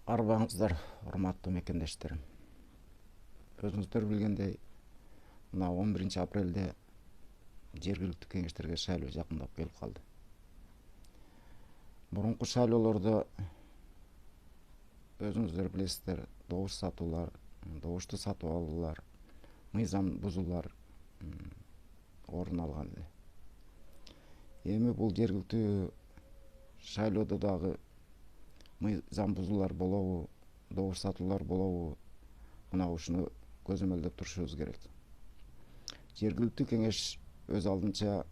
Арбаңыздар, урматтуу мекендештерим. Өзүңүздөр билгендей, мына 11 апрелде жергиликтүү кеңештерге шайлоо жакындап келип калды. Мурунку шайлоолордо өзүңүздөр билесиздер, добуш сатуулар, добушту сатып алуулар, мыйзам бузуулар орун алган эле. Эми бул жергиликтүү шайлоодо дагы мыйзам бузуулар болобу, добуш сатуулар болобу, мына ушуну көзөмөлдөп турушубуз керек. Жергиликтүү кеңеш өз алдынча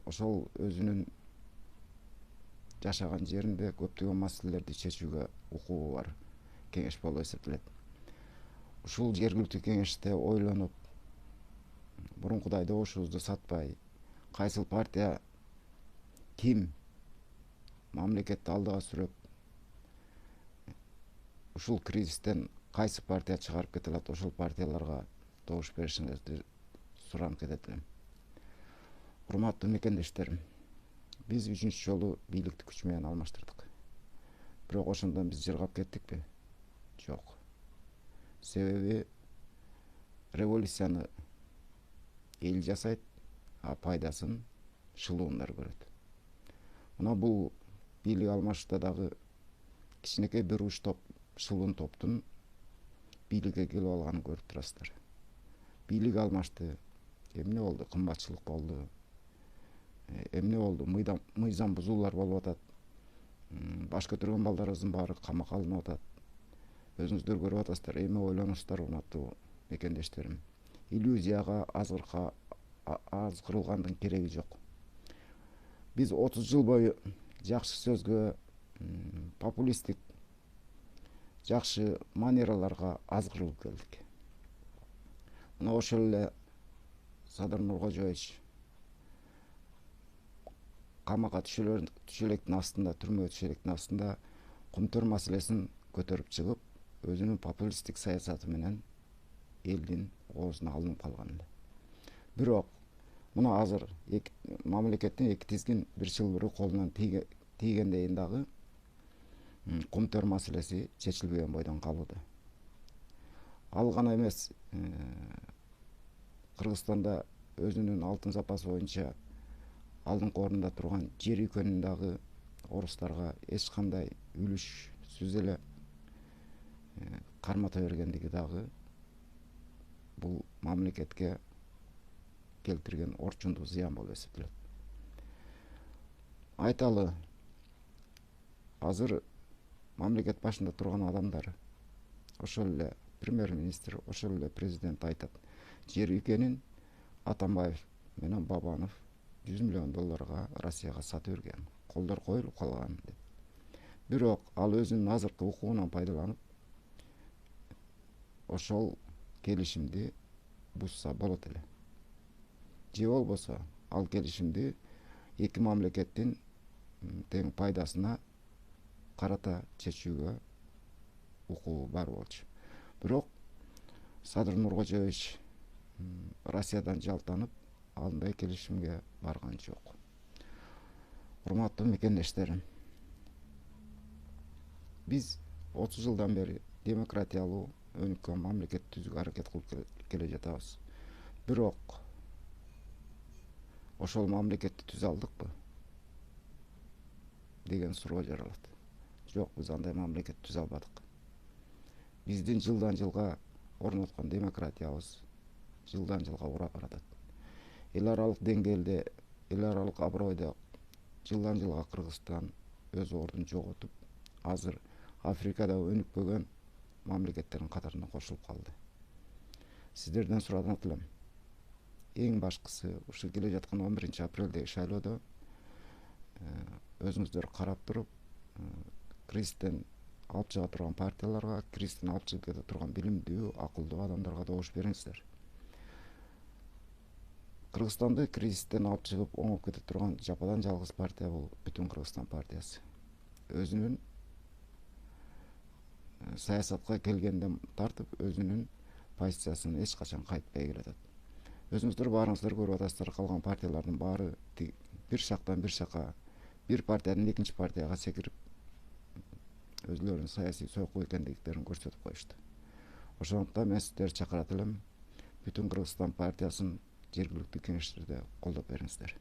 ошол өзүнүн жашаган жеринде көптөгөн маселелерди чечүүгө укугу бар кеңеш болуп эсептелет. Ушул жергиликтүү кеңеште ойлонуп, мурункудай добушубузду сатпай, кайсыл партия ким мамлекетти алдыга сүрөп, ушул кризистен кайсы партия чыгарып кете алат, ошол партияларга добуш беришиңерди суранып кетет элем. Урматтуу мекендештерим, биз 3-чү жолу бийликти күч менен алмаштырдык. Бирок ошондон биз жыргап кеттикпи? Жок. Себеби революцияны эл жасайт, а пайдасын шылуундар көрөт. Мына бул бийлик алмашышта дагы кичинекей бир уч топ шылуун топтун бийликке келип алганын көрүп турасыздар. Бийлик алмашты, эмне болду? Кымбатчылык болду. Эмне болду? Мыйзам бузуулар болуп атат. Баш көтөргөн балдарыбыздын баары камакка алынып атат. Өзүңүздөр көрүп атасыздар, эми ойлонуңуздар, урматтуу мекендештерим. Иллюзияга, азгырылгандын кереги жок. Биз 30 жыл бою жакшы сөзгө, популисттик, жакшы манераларга азгырылып келдик. Мына ошол эле Садыр Нуркожоевич камакка түшөлектин астында, түрмөгө түшөлектин астында кумтөр маселесин көтөрүп чыгып, өзүнүн популисттик саясаты менен элдин оозуна алынып калган эле. Бирок мына азыр мамлекеттин эки тизгин бир чылбыры колунан тийгендейин дагы кумтөр маселеси чечилбеген бойдон калууда. Ал гана эмес, Кыргызстанда өзүнүн алтын запасы боюнча алдыңкы орунда турган жер үйкөнүн дагы орустарга эч кандай үлүшсүз эле кармата бергендиги дагы бул мамлекетке келтирген орчундуу зыян болуп эсептелет. Айталы, азыр мамлекет башында турган адамдар, ошол эле премьер-министр, ошол эле президент айтат, жер үйкөнүн Атамбаев менен Бабанов $100 миллион Россияга сатып берген, колдор коюлуп калган деп. Бирок ал өзүнүн азыркы укугунан пайдаланып, ошол келишимди бузса болот эле. Же болбосо ал келишимди эки мамлекеттин тең пайдасына карата чечүүгө укугу бар болчу. Бирок Садыр Нуркожоевич Россиядан жалтанып, андай келишимге барган жок. Урматтуу мекендештерим, биз 30 жылдан бери демократиялуу, өнүккөн мамлекет түзүүгө аракет кылып келе жатабыз. Бирок ошол мамлекетти түзө алдыкпы деген суроо жаралат. Жок, биз андай мамлекет түзө албадык. Биздин жылдан жылга орноткон демократиябыз жылдан жылга урап баратат. Эл аралык деңгээлде, эл аралык абройдо жылдан жылга Кыргызстан өз ордун жоготуп, азыр Африкада өнүкпөгөн мамлекеттердин катарына кошулуп калды. Сиздерден суранат элем, эң башкысы ушу келе жаткан 11 апрелдеги шайлоодо өзүңүздөр карап туруп, кризистен алып чыга турган партияларга, кризистен алып чыгып кете турган билимдүү, акылдуу адамдарга добуш бериңиздер. Кыргызстанды кризистен алып чыгып оңоп кете турган жападан жалгыз партия бул Бүтүн Кыргызстан партиясы. Өзүнүн саясатка келгенден тартып, өзүнүн позициясын эч качан кайтпай келатат. Өзүңүздөр баарыңыздар көрүп атасыздар, калган партиялардын баары бир жактан бир жака, бир партиядан экинчи партияга секирип өзлөрүнүн саясий сойку экендиктерин көрсөтүп коюшту. Ошондуктан мен сиздерди чакырат элем, бүтүн Кыргызстан партиясын жергиликтүү кеңештерде колдоп бериңиздер.